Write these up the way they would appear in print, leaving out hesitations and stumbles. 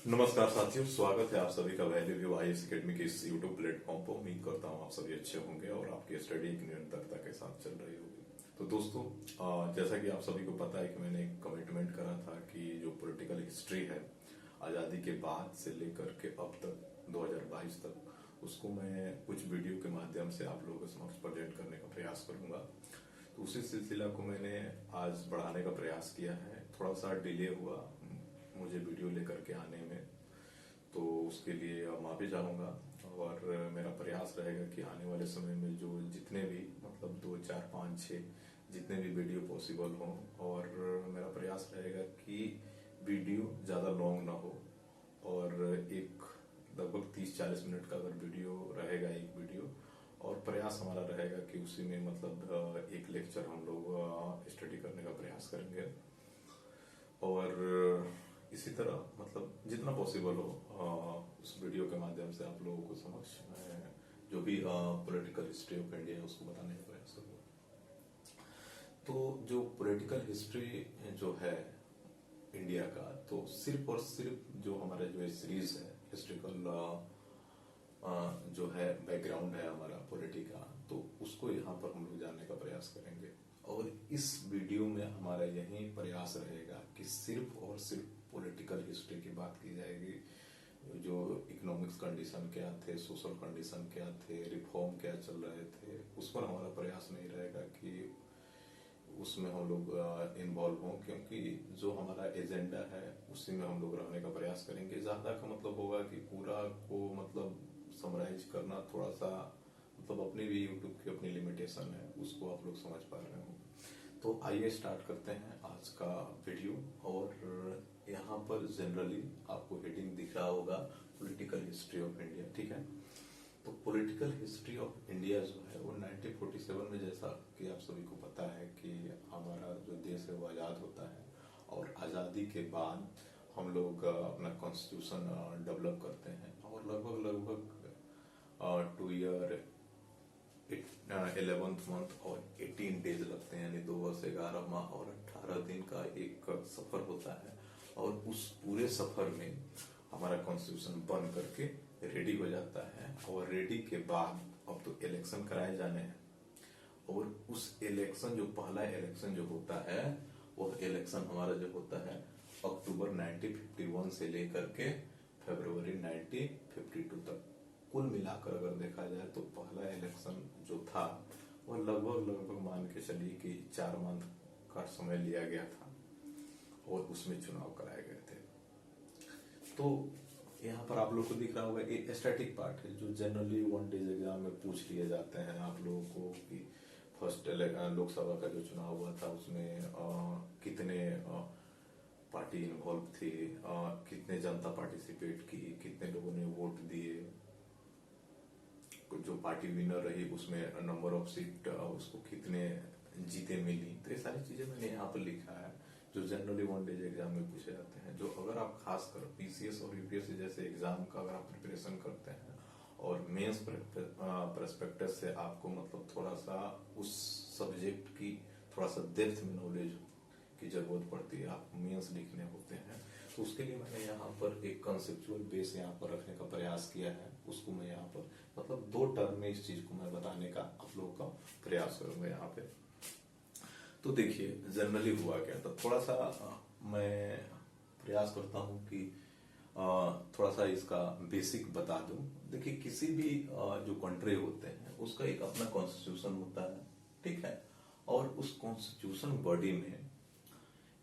नमस्कार साथियों, स्वागत है आप सभी का वैल्यू व्यू आईएएस एकेडमी के इस यूट्यूब प्लेटफॉर्म पर। उम्मीद करता हूँ आप सभी अच्छे होंगे और आपकी स्टडी एक निरंतरता के साथ चल रही होगी। तो दोस्तों, जैसा कि आप सभी को पता है कि मैंने एक कमिटमेंट करा था कि जो पॉलिटिकल हिस्ट्री है आज़ादी के बाद से लेकर के अब तक 2022 तक, उसको मैं कुछ वीडियो के माध्यम से आप लोगों के समक्ष प्रेजेंट करने का प्रयास करूंगा। तो उसी सिलसिला को मैंने आज बढ़ाने का प्रयास किया है। थोड़ा सा डिले हुआ मुझे वीडियो लेकर के आने में, तो उसके लिए माफी चाहूंगा। और मेरा प्रयास रहेगा कि आने वाले समय में जो जितने भी मतलब 2, 4, 5, 6 जितने भी वीडियो पॉसिबल हो, और मेरा प्रयास रहेगा कि वीडियो ज़्यादा लॉन्ग ना हो, और एक लगभग 30-40 मिनट का अगर वीडियो रहेगा एक वीडियो, और प्रयास हमारा रहेगा कि उसी में मतलब एक लेक्चर हम लोग स्टडी करने का प्रयास करेंगे। और इसी तरह मतलब जितना पॉसिबल हो उस वीडियो के माध्यम से आप लोगों को समक्ष मैं जो भी पॉलिटिकल हिस्ट्री ऑफ इंडिया है उसको बताने का प्रयास करूँगा। तो जो पॉलिटिकल हिस्ट्री जो है इंडिया का, तो सिर्फ और सिर्फ जो हमारा जो सीरीज है हिस्ट्रिकल जो है बैकग्राउंड है हमारा पॉलिटी का, तो उसको यहाँ पर हम लोग जानने का प्रयास करेंगे। और इस वीडियो में हमारा यही प्रयास रहेगा कि सिर्फ और सिर्फ पॉलिटिकल हिस्ट्री की बात की जाएगी। जो इकोनॉमिक्स कंडीशन क्या थे, सोशल कंडीशन क्या थे, रिफॉर्म क्या चल रहे थे, उस पर हमारा प्रयास नहीं रहेगा कि उसमें हम लोग इन्वॉल्व हों, क्योंकि जो हमारा एजेंडा है उसी में हम लोग रहने का प्रयास करेंगे। ज्यादा का मतलब होगा कि पूरा को मतलब समराइज करना थोड़ा सा मतलब अपनी भी यूट्यूब की अपनी लिमिटेशन है, उसको आप लोग समझ पा रहे हो। तो आइए स्टार्ट करते हैं आज का वीडियो। और यहाँ पर जनरली आपको हेडिंग दिख रहा होगा पॉलिटिकल हिस्ट्री ऑफ इंडिया, ठीक है। तो पॉलिटिकल हिस्ट्री ऑफ इंडिया जो है वो 1947 में, जैसा कि आप सभी को पता है कि हमारा जो देश है वो आज़ाद होता है, और आज़ादी के बाद हम लोग अपना कॉन्स्टिट्यूशन डेवलप करते हैं, और लगभग 2 ईयर 11th मंथ और 18 डेज लगते हैं, यानी 2 वर्ष 11 माह और 18 दिन का एक सफर होता है। और उस पूरे सफर में हमारा कॉन्स्टिट्यूशन बन करके रेडी हो जाता है, और रेडी के बाद अब तो इलेक्शन कराए जाने हैं। और उस इलेक्शन जो पहला इलेक्शन जो होता है, वो इलेक्शन हमारा जो होता है अक्टूबर 1951 से लेकर के फरवरी 1952 तक। कुल मिलाकर अगर देखा जाए तो पहला इलेक्शन जो था वो लगभग मान के चलिए कि 4 मंथ का समय लिया गया था, और उसमें चुनाव कराए गए थे। तो यहाँ पर आप लोग को दिख रहा होगा एक स्टैटिक पार्ट है जो जनरली 1 डेज एग्जाम में पूछ लिए जाते हैं आप लोगों को कि फर्स्ट लोकसभा का जो चुनाव हुआ था उसमें कितने पार्टी इन्वॉल्व थी, कितने जनता पार्टिसिपेट की, कितने लोगों ने वोट दिए, जो पार्टी विनर रही उसमें नंबर ऑफ सीट उसको कितने जीते मिली। तो ये सारी चीजें मैंने यहाँ पर लिखा है जो जनरली 1 डेज एग्जाम में पूछे जाते हैं। जो अगर आप खासकर पीसीएस और यूपीएससी जैसे एग्जाम का अगर आप प्रिपरेशन करते हैं और मेंस परस्पेक्टिव से आपको मतलब थोड़ा सा उस सब्जेक्ट की थोड़ा सा डेप्थ में नॉलेज की जरूरत पड़ती है, आप मेंस लिखने होते हैं, तो उसके लिए मैंने यहाँ पर एक कंसेप्चुअल बेस यहाँ पर रखने का प्रयास किया है। उसको मैं यहाँ पर मतलब 2 टर्म में इस चीज को मैं बताने का आप लोगों का प्रयास करूंगा यहाँ पे। तो देखिए जनरली हुआ क्या था, थोड़ा सा मैं प्रयास करता हूँ कि थोड़ा सा इसका बेसिक बता दूं। देखिए किसी भी जो कंट्री होते हैं उसका एक अपना कॉन्स्टिट्यूशन होता है, ठीक है। और उस कॉन्स्टिट्यूशन बॉडी में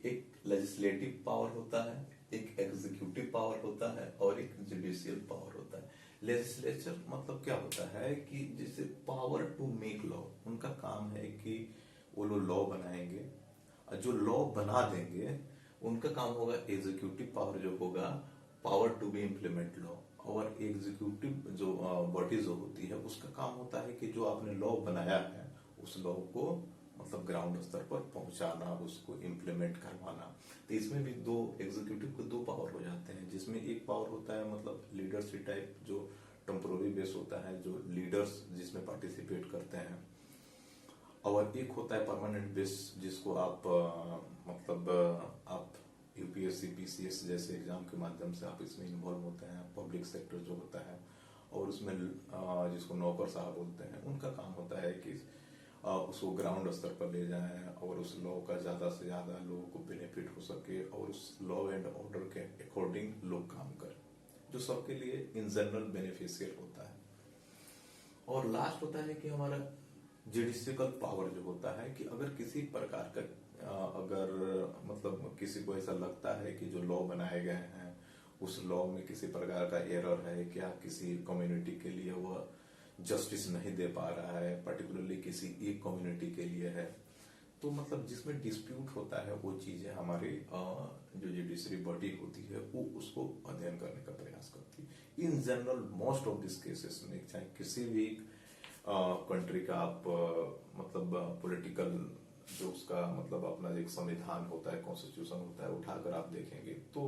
एक लेजिस्लेटिव पावर होता है, एक एग्जीक्यूटिव पावर होता है, और एक जुडिशियल पावर होता है। लेजिस्लेचर मतलब क्या होता है कि जैसे पावर टू मेक लॉ, उनका काम है कि वो लोग लॉ बनाएंगे, और जो लॉ बना देंगे उनका काम होगा एग्जीक्यूटिव पावर जो होगा power to be implement law. और एग्जीक्यूटिव जो बॉडी जो होती है उसका काम होता है कि जो आपने लॉ बनाया है उस लॉ को मतलब ग्राउंड स्तर पर पहुंचाना, उसको इम्प्लीमेंट करवाना। तो इसमें भी एग्जीक्यूटिव को 2 पावर हो जाते हैं, जिसमें एक पावर होता है मतलब लीडरशिप टाइप जो टेम्पोररी बेस होता है, जो लीडर्स जिसमें पार्टिसिपेट करते हैं, और एक होता है परमानेंट बेस जिसको आप मतलब आप यूपीएस यूपीएससी पीसीएस जैसे एग्जाम के माध्यम से आप इसमें इन्वॉल्व होते हैं। पब्लिक सेक्टर जो होता है और उसमें जिसको नौकर साहब बोलते हैं, उनका काम होता है कि उसको ग्राउंड स्तर पर ले जाएं और उस लॉ का ज्यादा से ज्यादा लोगों को बेनिफिट हो सके और उस लॉ एंड ऑर्डर के अकॉर्डिंग लोग काम करें, जो सबके लिए इन जनरल बेनिफिशियल होता है। और लास्ट होता है कि हमारा जुडिशियल पावर जो होता है कि अगर किसी प्रकार का अगर मतलब किसी को ऐसा लगता है कि जो लॉ बनाए गए हैं उस लॉ में किसी प्रकार का एरर है, क्या किसी कम्युनिटी के लिए वह जस्टिस नहीं दे पा रहा है, पर्टिकुलरली किसी एक कम्युनिटी के लिए है, तो मतलब जिसमें डिस्प्यूट होता है वो चीजें हमारी जो जुडिशरी बॉडी होती है वो उसको अध्ययन करने का प्रयास करती है। In general most of this cases में चाहे किसी भी कंट्री का आप मतलब पॉलिटिकल जो उसका मतलब अपना एक संविधान होता है, कॉन्स्टिट्यूशन होता है, उठाकर आप देखेंगे तो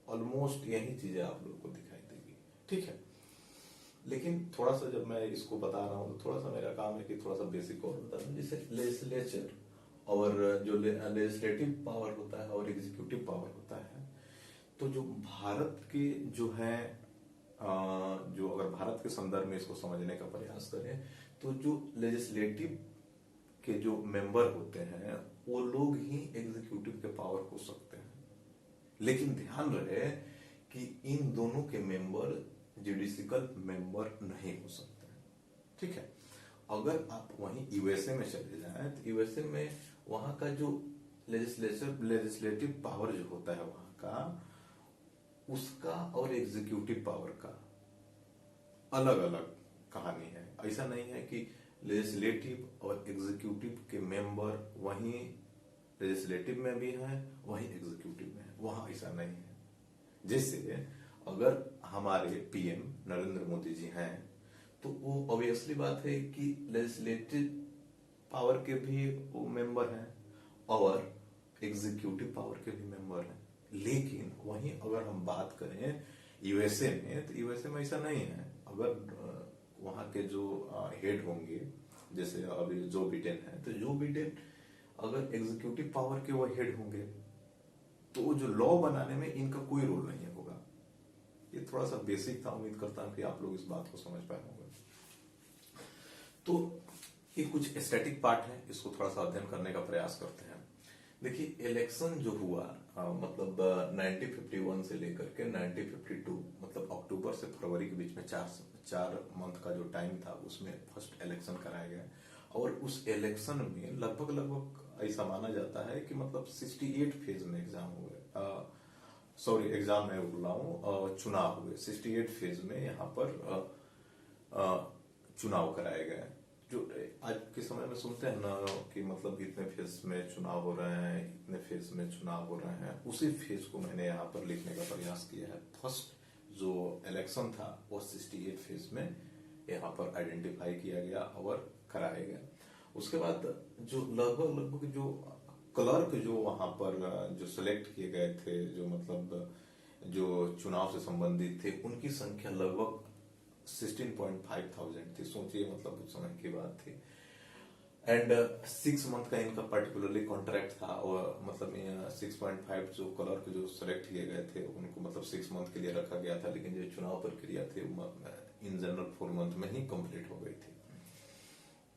ऑलमोस्ट यही चीजें आप लोगों को दिखाई देगी। ठीक है, लेकिन थोड़ा सा जब मैं इसको बता रहा हूँ तो थोड़ा सा मेरा काम है कि थोड़ा सा बेसिक और बता दूं। जैसे लेजिस्लेचर और जो लेजिस्लेटिव पावर होता है और एग्जीक्यूटिव पावर होता है, तो जो भारत के जो है जो अगर भारत के संदर्भ में इसको समझने का प्रयास करें तो जो लेजिस्लेटिव के जो मेंबर होते हैं वो लोग ही एग्जीक्यूटिव के पावर हो सकते हैं, लेकिन ध्यान रहे कि इन दोनों के मेंबर जुडिशियल मेंबर नहीं हो सकते। ठीक है, अगर आप वहीं यूएसए में चले जाएं तो यूएसए में वहां का जो लेजिस्लेटिव पावर जो होता है वहां का, उसका और एग्जीक्यूटिव पावर का अलग अलग कहानी है। ऐसा नहीं है कि लेजिस्लेटिव और एग्जीक्यूटिव के मेंबर वहीं लेजिस्लेटिव में भी हैं वहीं एग्जीक्यूटिव में है, वहां ऐसा नहीं है। जैसे अगर हमारे पीएम नरेंद्र मोदी जी हैं तो वो ऑब्वियसली बात है कि लेजिस्लेटिव पावर के भी वो मेंबर हैं और एग्जीक्यूटिव पावर के भी मेंबर हैं। लेकिन वहीं अगर हम बात करें यूएसए में तो यूएसए में ऐसा नहीं है। अगर वहां के जो हेड होंगे, जैसे अभी जो बिडेन है, तो जो बिडेन अगर एग्जीक्यूटिव पावर के वो हेड होंगे तो जो लॉ बनाने में इनका कोई रोल नहीं होगा। ये थोड़ा सा बेसिक था, उम्मीद करता हूं कि आप लोग इस बात को समझ पाए होंगे। तो ये कुछ स्टैटिक पार्ट है, इसको थोड़ा सा अध्ययन करने का प्रयास करते हैं। देखिए, इलेक्शन जो हुआ मतलब 1951 से लेकर के 1952 मतलब अक्टूबर से फरवरी के बीच में चार मंथ का जो टाइम था उसमें फर्स्ट इलेक्शन कराया गया और उस इलेक्शन में लगभग ऐसा माना जाता है कि मतलब 68 फेज में एग्जाम हुए, सॉरी एग्जाम में बोल रहा हूँ, चुनाव हुए 68 फेज में यहाँ पर चुनाव कराए गए। जो आज के समय में सुनते हैं ना कि मतलब इतने फेज में चुनाव हो रहे हैं, इतने फेज में चुनाव हो रहे हैं, उसी फेज को मैंने यहाँ पर लिखने का प्रयास किया है। फर्स्ट जो इलेक्शन था वो 68 फेज में यहाँ पर आइडेंटिफाई किया गया और कराया गया। उसके बाद जो लगभग जो क्लर्क जो वहां पर जो सिलेक्ट किए गए थे, जो मतलब जो चुनाव से संबंधित थे, उनकी संख्या लगभग 16,500 थी। सोचिए मतलब कुछ समय की बात थी। एंड 6 मंथ का इनका पर्टिकुलरली कॉन्ट्रैक्ट था और मतलब 6.5 जो क्लर्क जो सिलेक्ट किए गए थे उनको मतलब 6 मंथ के लिए रखा गया था, लेकिन जो चुनाव प्रक्रिया थी इन जनरल 4 मंथ में ही कंप्लीट हो गई थी।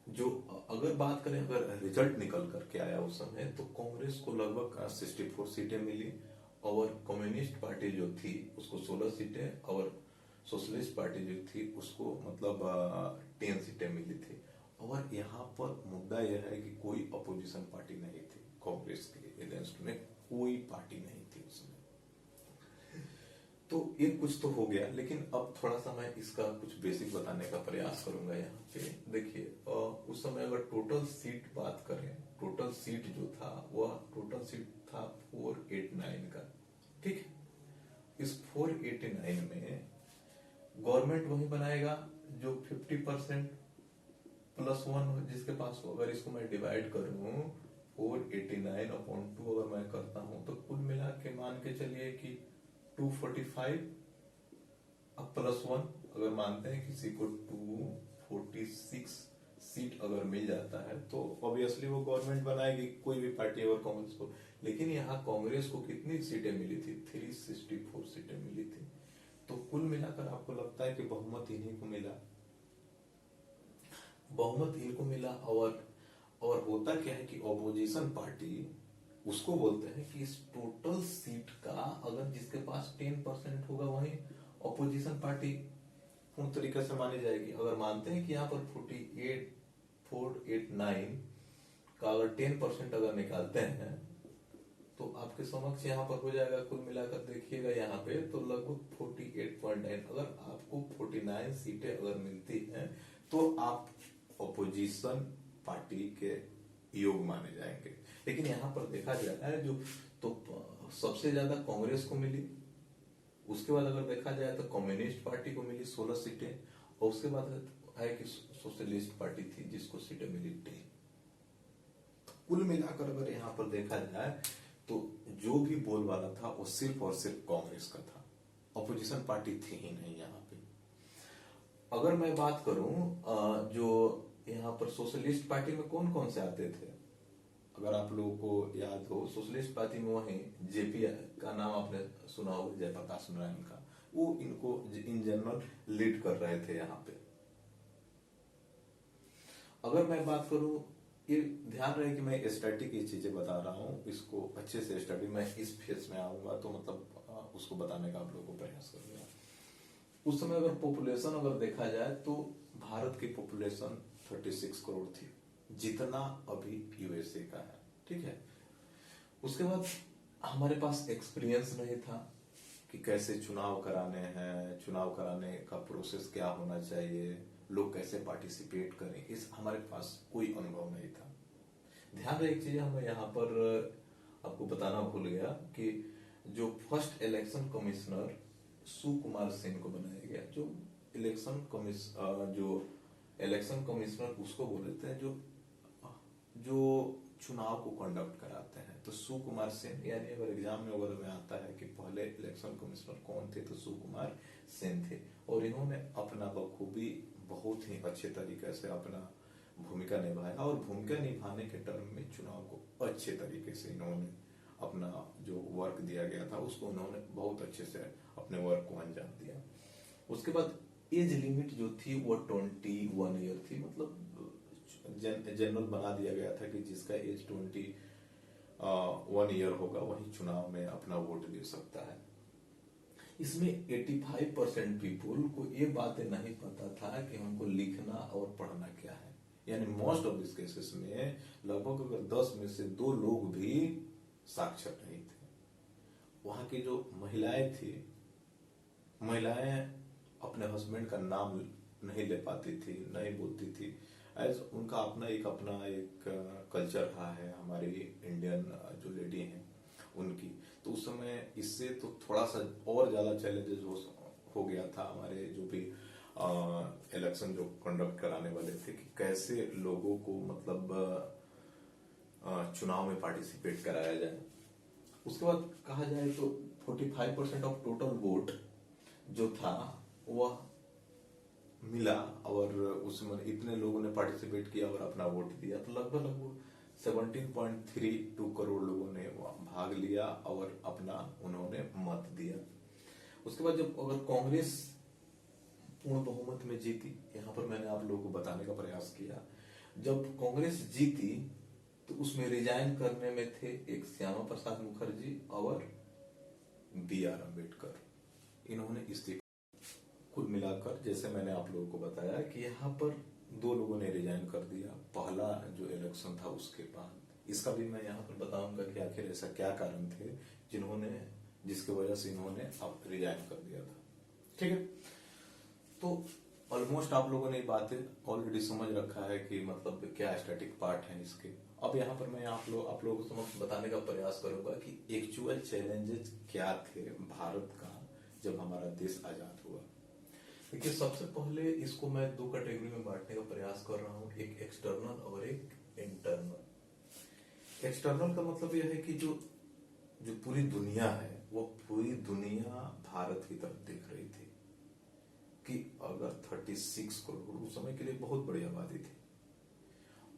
जो अगर बात करें, अगर रिजल्ट निकल करके आया उस समय, तो कांग्रेस को लगभग 64 सीटें मिली और कम्युनिस्ट पार्टी जो थी उसको 16 सीटें और सोशलिस्ट पार्टी जो थी उसको मतलब 10 सीटें मिली थी। और यहाँ पर मुद्दा यह है कि कोई अपोजिशन पार्टी नहीं थी, कांग्रेस के अगेंस्ट में कोई पार्टी नहीं थी उसमें। तो ये कुछ तो हो गया, लेकिन अब थोड़ा सा मैं इसका कुछ बेसिक बताने का प्रयास करूंगा। यहाँ पे देखिए, उस समय अगर टोटल सीट बात करें, टोटल सीट जो था वह टोटल सीट था 489 का। ठीक है, इस 489 में गवर्नमेंट वही बनाएगा जो 50% +1 जिसके पास हो। अगर इसको मैं डिवाइड करूं 489/2 अगर मैं करता हूं तो कुल मिला के मान के चलिए कि 245 अब +1 अगर मानते हैं किसी को 246 सीट अगर मिल जाता है तो ऑब्वियसली वो गवर्नमेंट बनाएगी, कोई भी पार्टी अगर कांग्रेस को। लेकिन यहाँ कांग्रेस को कितनी सीटें मिली थी? 364 सीटें मिली थी। तो कुल मिलाकर आपको लगता है कि बहुमत इन्हीं को मिला? बहुमत इनको मिला। और होता क्या है कि ऑपोजिशन पार्टी उसको बोलते हैं कि इस टोटल सीट का अगर जिसके पास 10% होगा वही ऑपोजिशन पार्टी पूर्ण तरीके से मानी जाएगी। अगर मानते हैं कि यहाँ पर 489 का अगर 10% अगर निकालते हैं तो आपके समक्ष यहाँ पर हो जाएगा, कुल मिलाकर देखिएगा यहाँ पे तो लगभग 48.9। अगर आपको 49 सीटें अगर मिलती हैं तो आप ऑपोजिशन पार्टी के योग माने जाएंगे। लेकिन यहाँ पर देखा जाए जो तो सबसे ज्यादा कांग्रेस को मिली, उसके बाद अगर देखा जाए तो कम्युनिस्ट पार्टी को मिली 16 सीटें, और उसके बाद है कि सोशलिस्ट पार्टी थी जिसको सीटें मिली 10। कुल मिलाकर अगर यहाँ पर देखा जाए तो जो भी बोलबाला था वो सिर्फ और सिर्फ कांग्रेस का था, ऑपोजिशन पार्टी थी ही नहीं यहाँ पे। अगर मैं बात करूं जो यहाँ पर सोशलिस्ट पार्टी में कौन कौन से आते थे, अगर आप लोगों को याद हो सोशलिस्ट पार्टी में वही जेपी का नाम आपने सुना हो, जयप्रकाश नारायण का, वो इनको इन जनरल लीड कर रहे थे यहाँ पे। अगर मैं बात करूं, ये ध्यान रहे कि मैं स्टडी की चीजें बता रहा हूँ, इसको अच्छे से स्टडी मैं इस फेज में आऊंगा तो मतलब उसको बताने का आप लोगों को प्रयास करूंगा। उस समय अगर पॉपुलेशन अगर देखा जाए तो भारत की पॉपुलेशन 36 करोड़ थी, जितना अभी यूएसए का है, ठीक है। उसके बाद हमारे पास एक्सपीरियंस नहीं था कि कैसे चुनाव कराने हैं, चुनाव कराने का प्रोसेस क्या होना चाहिए, लोग कैसे पार्टिसिपेट करें, इस हमारे पास कोई अनुभव नहीं था। ध्यान रहे एक चीज हमें यहाँ पर आपको बताना भूल गया कि जो first election commissioner Sukumar Sen को बनाया गया, जो इलेक्शन कमिश्नर उसको बोलते हैं जो चुनाव को कंडक्ट कराते हैं। तो सुकुमार सेन, यानी अगर एग्जाम में वगैरह में आता है कि पहले इलेक्शन कमिश्नर कौन थे, तो सुकुमार सेन थे। और इन्होंने अपना बखूबी बहुत ही अच्छे तरीके से अपना भूमिका निभाया, और भूमिका निभाने के टर्म में चुनाव को अच्छे तरीके से इन्होंने अपना जो वर्क दिया गया था उसको उन्होंने बहुत अच्छे से अपने वर्क को अंजाम दिया। उसके बाद एज लिमिट जो थी वो 21 ईयर थी, मतलब जनरल बना दिया गया था कि जिसका एज 21 ईयर होगा वही चुनाव में अपना वोट दे सकता है। इसमें 85% पीपुल को ये बातें नहीं पता था कि हमको लिखना और पढ़ना क्या है, यानी मोस्ट ऑफ दिस केसेस में लगभग अगर 10 में से 2 लोग भी साक्षर नहीं थे। वहां की जो महिलाएं थी, महिलाएं अपने हस्बैंड का नाम नहीं ले पाती थी, नहीं बोलती थी, एज उनका अपना एक कल्चर रहा है हमारी इंडियन जो लेडी हैं उनकी। तो उस समय इससे तो थोड़ा सा और ज्यादा चैलेंजेस हो गया था हमारे जो भी इलेक्शन जो कंडक्ट कराने वाले थे कि कैसे लोगों को मतलब चुनाव में पार्टिसिपेट कराया जाए। उसके बाद कहा जाए तो 45% ऑफ टोटल वोट जो था वह मिला, और उसमें इतने लोगों ने पार्टिसिपेट किया और अपना वोट दिया, तो लगभग 17.32 करोड़ लोगों ने भाग लिया और अपना उन्होंने मत दिया। उसके बाद जब अगर कांग्रेस पूर्ण बहुमत में जीती, यहाँ पर मैंने आप लोगों को बताने का प्रयास किया, जब कांग्रेस जीती तो उसमें रिजाइन करने में थे एक श्यामा प्रसाद मुखर्जी और B.R. अम्बेडकर, इन्होंने इस्तीफा। कुल मिलाकर जैसे मैंने आप लोगों को बताया कि यहाँ पर 2 लोगों ने रिजाइन कर दिया पहला जो इलेक्शन था उसके बाद। इसका भी मैं यहाँ पर बताऊंगा कि आखिर ऐसा क्या कारण थे जिसकी वजह से इन्होंने अब रिजाइन कर दिया था, ठीक है। तो ऑलमोस्ट आप लोगों ने बातें ऑलरेडी समझ रखा है कि मतलब क्या स्टैटिक पार्ट है इसके। अब यहाँ पर मैं आप लोगों को समझ बताने का प्रयास करूंगा कि एक्चुअल चैलेंजेस क्या थे भारत का जब हमारा देश आजाद हुआ। देखिए सबसे पहले इसको मैं 2 कैटेगरी में बांटने का प्रयास कर रहा हूँ, एक एक्सटर्नल और एक इंटरनल। एक्सटर्नल का मतलब यह है कि जो पूरी दुनिया है वो पूरी दुनिया भारत की तरफ देख रही थी कि अगर 36 करोड़ उस समय के लिए बहुत बड़ी आबादी थी,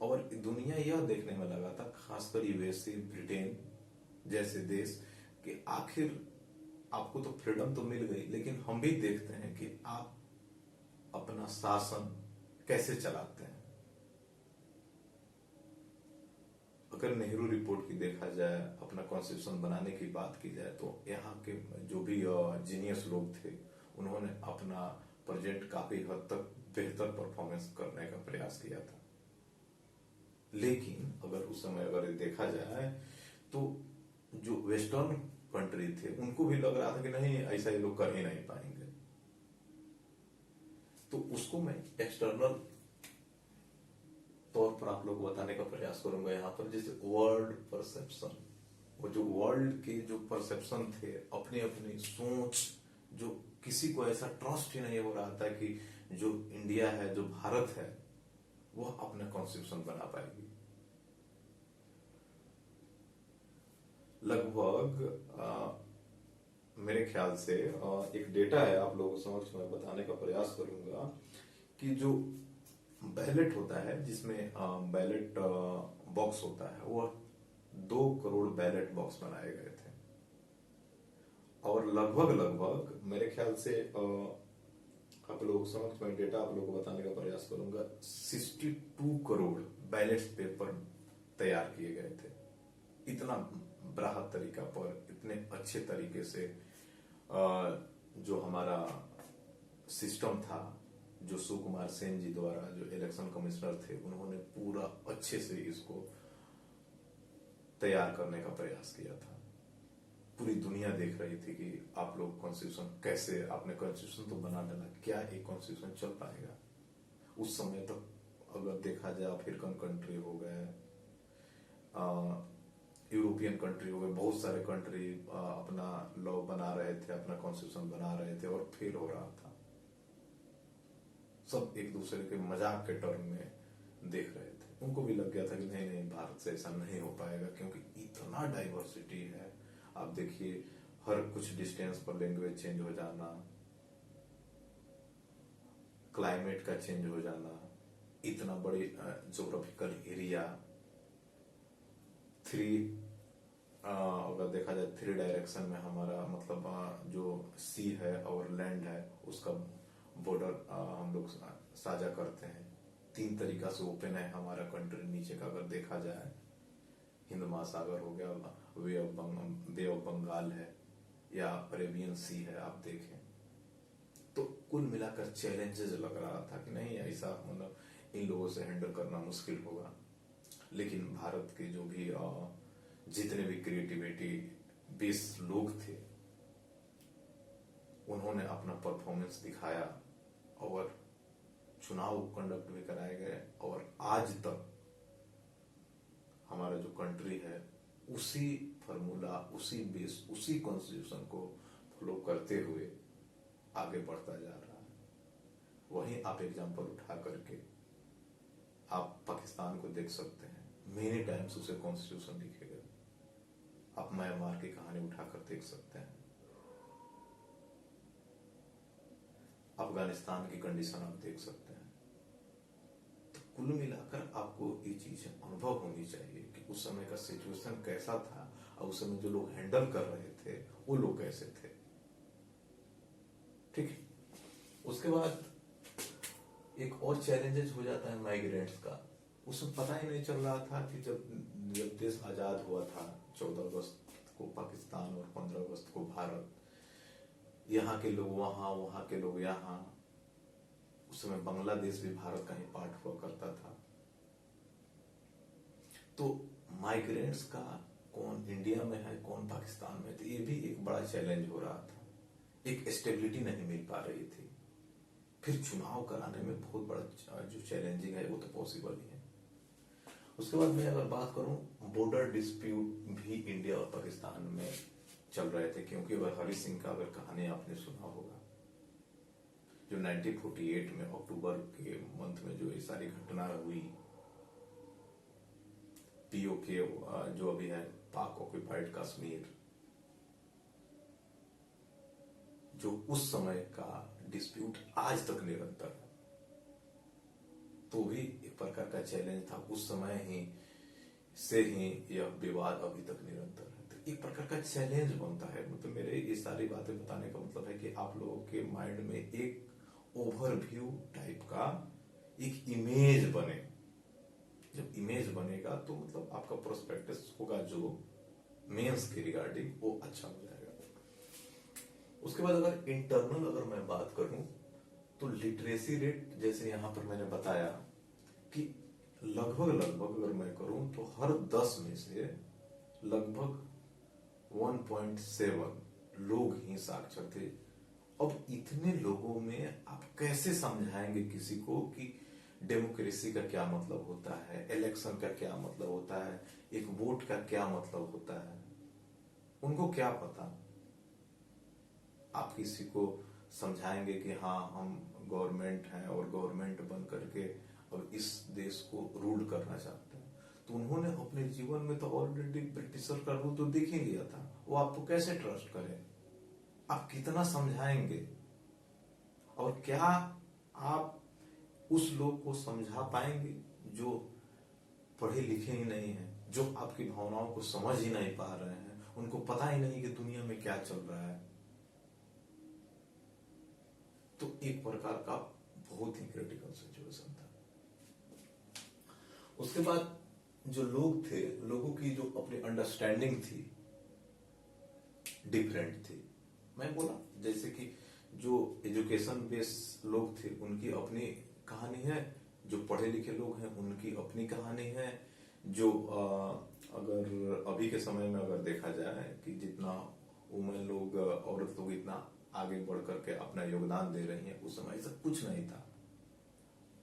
और दुनिया यह देखने में लगा था, खासकर यूएसए, ब्रिटेन जैसे देश कि आखिर आपको तो फ्रीडम तो मिल गई, लेकिन हम भी देखते हैं कि आप अपना शासन कैसे चलाते हैं। अगर नेहरू रिपोर्ट की देखा जाए, अपना कॉन्स्टिट्यूशन बनाने की बात की जाए, तो यहाँ के जो भी जीनियस लोग थे उन्होंने अपना प्रोजेक्ट काफी हद तक बेहतर परफॉर्मेंस करने का प्रयास किया था। लेकिन अगर उस समय अगर देखा जाए तो जो वेस्टर्न कंट्री थे उनको भी लग रहा था कि नहीं, ऐसा ये लोग कर ही नहीं पाएंगे। तो उसको मैं एक्सटर्नल तौर पर आप लोग को बताने का प्रयास करूंगा यहाँ पर। जैसे वर्ल्ड परसेप्शन, वो जो वर्ल्ड के जो परसेप्शन थे, अपनी अपनी सोच, जो किसी को ऐसा ट्रस्ट ही नहीं हो रहा था कि जो इंडिया है, जो भारत है, वह अपना कॉन्स्टिट्यूशन बना पाएगी। लगभग मेरे ख्याल से एक डेटा है, आप लोगों को समक्ष मैं बताने का प्रयास करूंगा कि जो बैलेट होता है, जिसमें बैलेट बॉक्स होता है, वो 2 करोड़ बैलेट बॉक्स बनाए गए थे। और लगभग लगभग मेरे ख्याल से आप लोगों समक्ष मैं डेटा आप लोगों को बताने का प्रयास करूंगा, 62 करोड़ बैलेट पेपर तैयार किए गए थे। इतना बृहद तरीका पर, इतने अच्छे तरीके से जो हमारा सिस्टम था, जो सुकुमार सेन जी द्वारा, जो इलेक्शन कमिश्नर थे, उन्होंने पूरा अच्छे से इसको तैयार करने का प्रयास किया था। पूरी दुनिया देख रही थी कि आप लोग कॉन्स्टिट्यूशन कैसे, आपने कॉन्स्टिट्यूशन तो बना डाला, क्या एक कॉन्स्टिट्यूशन चल पाएगा। उस समय तक अगर देखा जाए, अफ्रीकन कंट्री हो गए, यूरोपियन कंट्री हो गए, बहुत सारे कंट्री अपना लॉ बना रहे थे, अपना कॉन्स्टिट्यूशन बना रहे थे और फेल हो रहा था। सब एक दूसरे के मजाक के टर्म में देख रहे थे। उनको भी लग गया था कि नहीं नहीं, भारत से ऐसा नहीं हो पाएगा, क्योंकि इतना डाइवर्सिटी है। आप देखिए, हर कुछ डिस्टेंस पर लैंग्वेज चेंज हो जाना, क्लाइमेट का चेंज हो जाना, इतना बड़ी ज्योग्राफिकल एरिया, अगर देखा जाए 3 डायरेक्शन में हमारा, मतलब जो सी है और लैंड है, उसका बॉर्डर हम लोग साझा करते हैं। 3 तरीका से ओपन है हमारा कंट्री नीचे का, अगर देखा जाए, हिंद महासागर हो गया, बे ऑफ बंगाल है, या अरेबियन सी है, आप देखें। तो कुल मिलाकर चैलेंजेस लग रहा था कि नहीं, ऐसा मतलब इन लोगों से हैंडल करना मुश्किल होगा। लेकिन भारत के जो भी जितने भी क्रिएटिविटी बेस्ड लोग थे, उन्होंने अपना परफॉर्मेंस दिखाया और चुनाव कंडक्ट भी कराए गए। और आज तक हमारा जो कंट्री है, उसी फॉर्मूला, उसी बेस, उसी कॉन्स्टिट्यूशन को फॉलो करते हुए आगे बढ़ता जा रहा है। वहीं आप एग्जांपल उठा करके आप पाकिस्तान को देख सकते हैं, मेनी टाइम्स उसे कॉन्स्टिट्यूशन लिखे गए। आप म्यांमार की कहानी उठाकर देख सकते हैं, अफगानिस्तान की कंडीशन आप देख सकते हैं। तो कुल मिलाकर आपको ये चीज अनुभव होनी चाहिए कि उस समय का सिचुएशन कैसा था, और उस समय जो लोग हैंडल कर रहे थे वो लोग कैसे थे। ठीक है। उसके बाद एक और चैलेंजेस हो जाता है माइग्रेंट्स का। उसमें पता ही नहीं चल रहा था कि जब देश आजाद हुआ था, 14 अगस्त को पाकिस्तान और 15 अगस्त को भारत, यहाँ के लोग वहां, वहां के लोग यहाँ। उस समय बांग्लादेश भी भारत का ही पार्ट हुआ करता था। तो माइग्रेंट्स का कौन इंडिया में है, कौन पाकिस्तान में, तो ये भी एक बड़ा चैलेंज हो रहा था। एक स्टेबिलिटी नहीं मिल पा रही थी। फिर चुनाव कराने में बहुत बड़ा जो चैलेंजिंग है, वो तो पॉसिबल ही है। उसके बाद मैं अगर बात करूं, बॉर्डर डिस्प्यूट भी इंडिया और पाकिस्तान में चल रहे थे। क्योंकि अगर हरि सिंह का अगर कहानी आपने सुना होगा, जो 1948 में अक्टूबर के मंथ में जो ये सारी घटना हुई, पीओके जो अभी है, पाक ऑक्यूपाइड कश्मीर, जो उस समय का डिस्प्यूट आज तक निरंतर है। तो भी एक प्रकार का चैलेंज था। उस समय ही से ही यह विवाद अभी तक निरंतर है। तो एक प्रकार का चैलेंज बनता है। मतलब मेरे ये सारी बातें बताने का मतलब है कि आप लोगों के माइंड में एक ओवरव्यू टाइप का एक इमेज बने। जब इमेज बनेगा तो मतलब आपका प्रोस्पेक्टस होगा जो मेंस के रिगार्डिंग वो अच्छा हो जाएगा। उसके बाद अगर इंटरनल अगर मैं बात करूं तो लिटरेसी रेट जैसे यहां पर मैंने बताया कि लगभग लगभग अगर मैं करूं तो हर 10 में से लगभग 1.7 लोग ही साक्षर थे। अब इतने लोगों में आप कैसे समझाएंगे किसी को कि डेमोक्रेसी का क्या मतलब होता है, इलेक्शन का क्या मतलब होता है, एक वोट का क्या मतलब होता है? उनको क्या पता? आप किसी को समझाएंगे कि हाँ हम गवर्नमेंट हैं और गवर्नमेंट बन करके अब इस देश को रूल करना चाहते हैं, तो उन्होंने अपने जीवन में तो ऑलरेडी ब्रिटिशर का रूल तो देख ही लिया था, वो आपको कैसे ट्रस्ट करें? आप कितना समझाएंगे? और क्या आप उस लोग को समझा पाएंगे जो पढ़े लिखे ही नहीं है, जो आपकी भावनाओं को समझ ही नहीं पा रहे हैं, उनको पता ही नहीं कि दुनिया में क्या चल रहा है? तो एक प्रकार का बहुत ही क्रिटिकल सिचुएशन था। उसके बाद जो लोग थे, लोगों की जो अपनी अंडरस्टैंडिंग थी डिफरेंट थी। मैं बोला जैसे कि जो एजुकेशन बेस्ड लोग थे उनकी अपनी कहानी है, जो पढ़े लिखे लोग हैं उनकी अपनी कहानी है। जो अगर अभी के समय में अगर देखा जाए कि जितना वुमेन लोग, औरत लोग इतना आगे बढ़ करके अपना योगदान दे रही हैं, उस समय ऐसा कुछ नहीं था।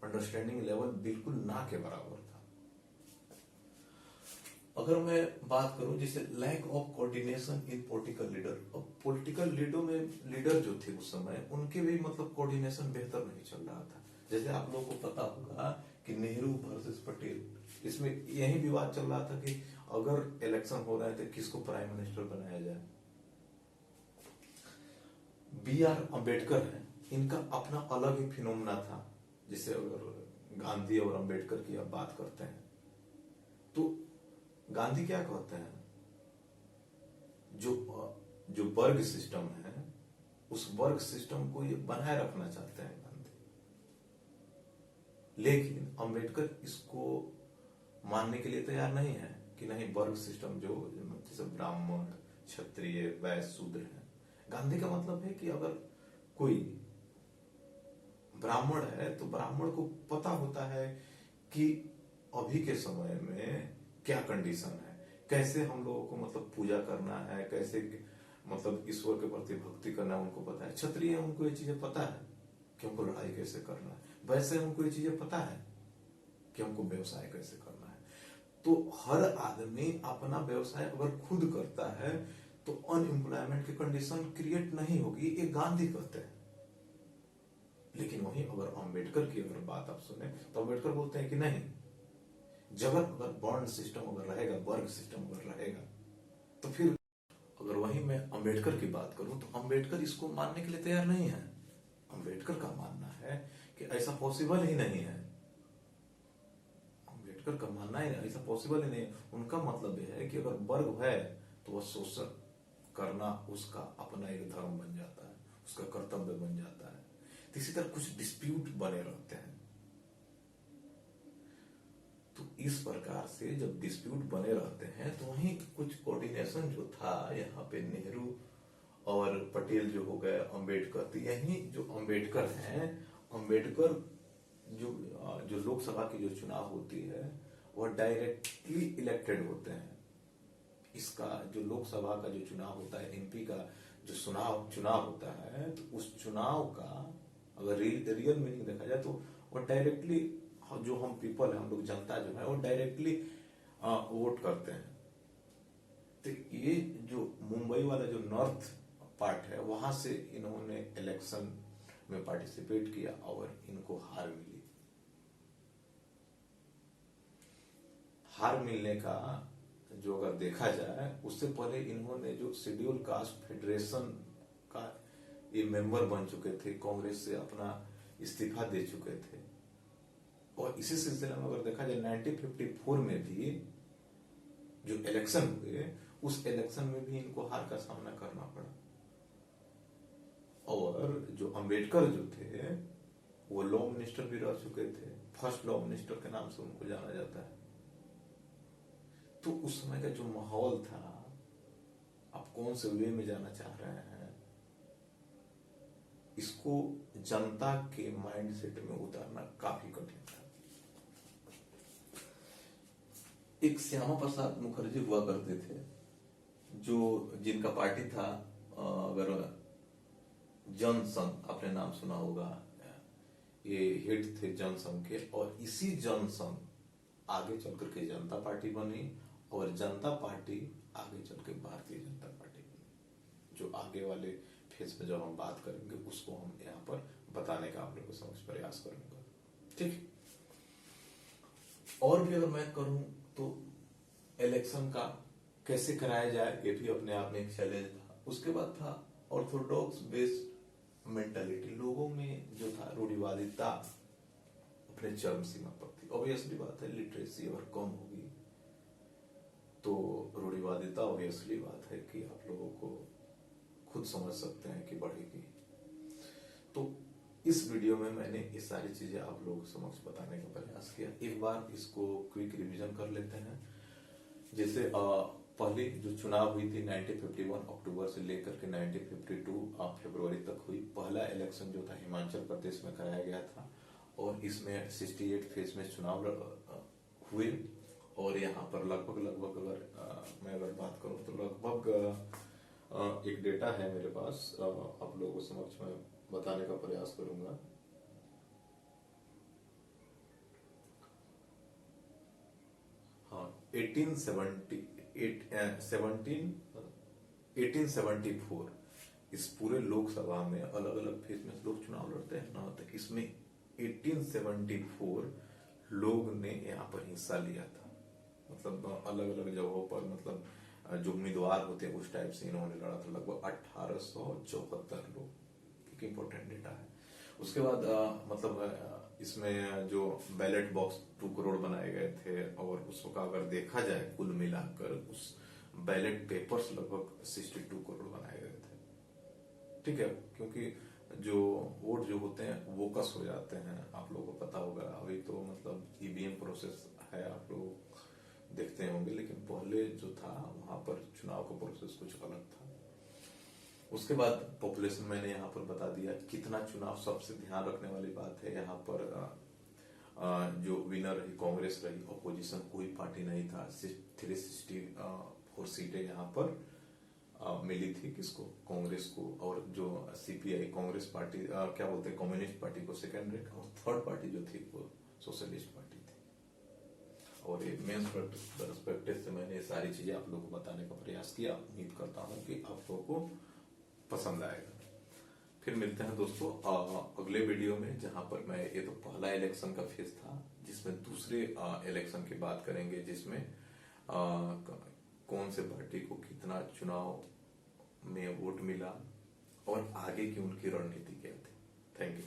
अंडरस्टैंडिंग लेवल बिल्कुल ना के बराबर था। अगर मैं बात करूं जैसे lack of coordination in political leader, अब पॉलिटिकल लीडर जो थे उस समय उनके भी मतलब कोऑर्डिनेशन बेहतर नहीं चल रहा था। जैसे आप लोगों को पता होगा कि नेहरू वर्सेस पटेल, इसमें यही विवाद चल रहा था कि अगर इलेक्शन हो रहा है तो किसको प्राइम मिनिस्टर बनाया जाए। B.R. अम्बेडकर है, इनका अपना अलग ही फिनोमेना था। जैसे अगर गांधी और अम्बेडकर की आप बात करते हैं तो गांधी क्या कहते हैं, जो वर्ग सिस्टम है उस वर्ग सिस्टम को ये बनाए रखना चाहते हैं गांधी, लेकिन अम्बेडकर इसको मानने के लिए तैयार नहीं है कि नहीं वर्ग सिस्टम जो जैसे ब्राह्मण, क्षत्रिय, वैश्य, शूद्र है। गांधी का मतलब है कि अगर कोई ब्राह्मण है तो ब्राह्मण को पता होता है कि अभी के समय में क्या कंडीशन है, कैसे हम लोगों को मतलब पूजा करना है, कैसे मतलब ईश्वर के प्रति भक्ति करना है, उनको पता है। क्षत्रिय उनको ये चीजें पता है कि हमको लड़ाई कैसे करना है, वैसे उनको ये चीजें पता है कि हमको व्यवसाय कैसे करना है। तो हर आदमी अपना व्यवसाय अगर खुद करता है तो अनएम्प्लॉयमेंट की कंडीशन क्रिएट नहीं होगी, ये गांधी कहते हैं। लेकिन वहीं अगर अम्बेडकर की अगर बात आप सुने तो अम्बेडकर बोलते हैं कि नहीं, जब अगर वर्ण सिस्टम अगर रहेगा, वर्ग सिस्टम अगर रहेगा, तो फिर अगर वहीं मैं अम्बेडकर की बात करूं तो अम्बेडकर इसको मानने के लिए तैयार नहीं है। अम्बेडकर का मानना है कि ऐसा पॉसिबल ही नहीं है। अम्बेडकर का मानना है ऐसा पॉसिबल ही नहीं। उनका मतलब यह है कि अगर वर्ग है तो वह शोषण करना उसका अपना एक धर्म बन जाता है, उसका कर्तव्य बन जाता है। तो इसी तरह कुछ डिस्प्यूट बने रहते हैं। तो इस प्रकार से जब डिस्प्यूट बने रहते हैं तो वहीं कुछ कोऑर्डिनेशन जो था यहाँ पे नेहरू और पटेल जो हो गए, अम्बेडकर, तो यही जो अम्बेडकर हैं, अम्बेडकर जो लोकसभा की जो चुनाव होती है वह डायरेक्टली इलेक्टेड होते हैं। इसका जो लोकसभा का जो चुनाव होता है, MP का जो चुनाव होता है, तो उस चुनाव का अगर रियल मीनिंग देखा जाए तो वह डायरेक्टली जो हम पीपल है, हम लोग जनता जो है वो डायरेक्टली वोट करते हैं। तो ये जो मुंबई वाला जो नॉर्थ पार्ट है वहां से इन्होंने इलेक्शन में पार्टिसिपेट किया और इनको हार मिली। हार मिलने का जो अगर देखा जाए उससे पहले इन्होंने जो शेड्यूल कास्ट फेडरेशन का ये मेंबर बन चुके थे, कांग्रेस से अपना इस्तीफा दे चुके थे। और इसी सिलसिले में अगर देखा जाए 1954 में भी जो इलेक्शन हुए उस इलेक्शन में भी इनको हार का सामना करना पड़ा। और जो अंबेडकर जो थे वो लॉ मिनिस्टर भी रह चुके थे, फर्स्ट लॉ मिनिस्टर के नाम से उनको जाना जाता है। तो उस समय का जो माहौल था, आप कौन से वे में जाना चाह रहे हैं, इसको जनता के माइंडसेट में उतारना काफी कठिन था। एक श्यामा प्रसाद मुखर्जी हुआ करते थे, जो जिनका पार्टी था, अगर जनसंघ, आपने नाम सुना होगा, ये हेड थे जनसंघ के, और इसी जनसंघ आगे चलकर के जनता पार्टी बनी, और जनता पार्टी आगे चल के भारतीय जनता पार्टी बनी। जो आगे वाले फेज में जब हम बात करेंगे उसको हम यहाँ पर बताने का आप लोगों को समझ प्रयास करूंगा, ठीक। और भी अगर मैं करूं तो इलेक्शन का कैसे कराया जाए, ये भी अपने आप में एक चैलेंज था। उसके बाद था ऑर्थोडॉक्स बेस्ड मेंटालिटी, लोगों में जो था रूढ़िवादिता अपने चरम सीमा पर थी। ऑब्वियसली बात है, लिटरेसी अगर कम होगी तो रूढ़िवादिता ऑब्वियसली बात है कि आप लोगों को खुद समझ सकते हैं कि बढ़ेगी। तो इस वीडियो में मैंने ये सारी चीजें आप लोगों के समक्ष बताने का प्रयास किया। एक बार इसको क्विक रिवीजन कर लेते हैं। जैसे पहली जो चुनाव हुई थी 1951 अक्टूबर से लेकर के 1952 फरवरी तक हुई। पहला इलेक्शन जो था हिमाचल प्रदेश में कराया गया था, और इसमें 68 फेज में चुनाव हुए। और यहाँ पर लगभग अगर मैं बात करूं तो लगभग एक डेटा है मेरे पास, आप लोगों को समक्ष में बताने का प्रयास करूंगा। हाँ, 1874 इस पूरे लोकसभा में अलग अलग फेज में लोग चुनाव लड़ते हैं ना, तो इसमें 1874 लोग ने यहाँ पर हिस्सा लिया था। मतलब अलग अलग जगहों पर, मतलब जो उम्मीदवार होते हैं उस टाइप से इन्होंने लड़ा था। लगभग 1874 लोग, एक इम्पोर्टेंट डेटा है। उसके बाद मतलब इसमें जो बैलेट बॉक्स 2 करोड़ बनाए गए थे, और उसका अगर देखा जाए कुल मिलाकर उस बैलेट पेपर्स लगभग 62 करोड़ बनाए गए थे, ठीक है। क्योंकि जो वोट जो होते हैं वो कस हो जाते हैं, आप लोगों को पता होगा। अभी तो मतलब ईवीएम प्रोसेस है, आप लोग देखते होंगे, लेकिन पहले जो था वहां पर चुनाव का प्रोसेस कुछ अलग था। उसके बाद पॉपुलेशन मैंने यहाँ पर बता दिया कितना चुनाव। सबसे ध्यान रखने वाली बात है यहाँ पर जो विनर रही कांग्रेस रही, अपोजिशन कोई पार्टी नहीं था। 364 सीटें यहाँ पर मिली थी किसको, कांग्रेस को। और जो सीपीआई कांग्रेस पार्टी क्या बोलते हैं, कम्युनिस्ट पार्टी को सेकेंड रेट, और थर्ड पार्टी जो थी वो सोशलिस्ट पार्टी थी। और ये मेंस पर्सपेक्टिव से मैंने सारी चीजें आप लोगों को बताने का प्रयास किया। उम्मीद करता हूँ कि आप लोगों को पसंद आएगा। फिर मिलते हैं दोस्तों अगले वीडियो में, जहां पर मैं, ये तो पहला इलेक्शन का फेज था, जिसमें दूसरे इलेक्शन की बात करेंगे, जिसमें कौन से पार्टी को कितना चुनाव में वोट मिला और आगे की उनकी रणनीति क्या थी। Thank you.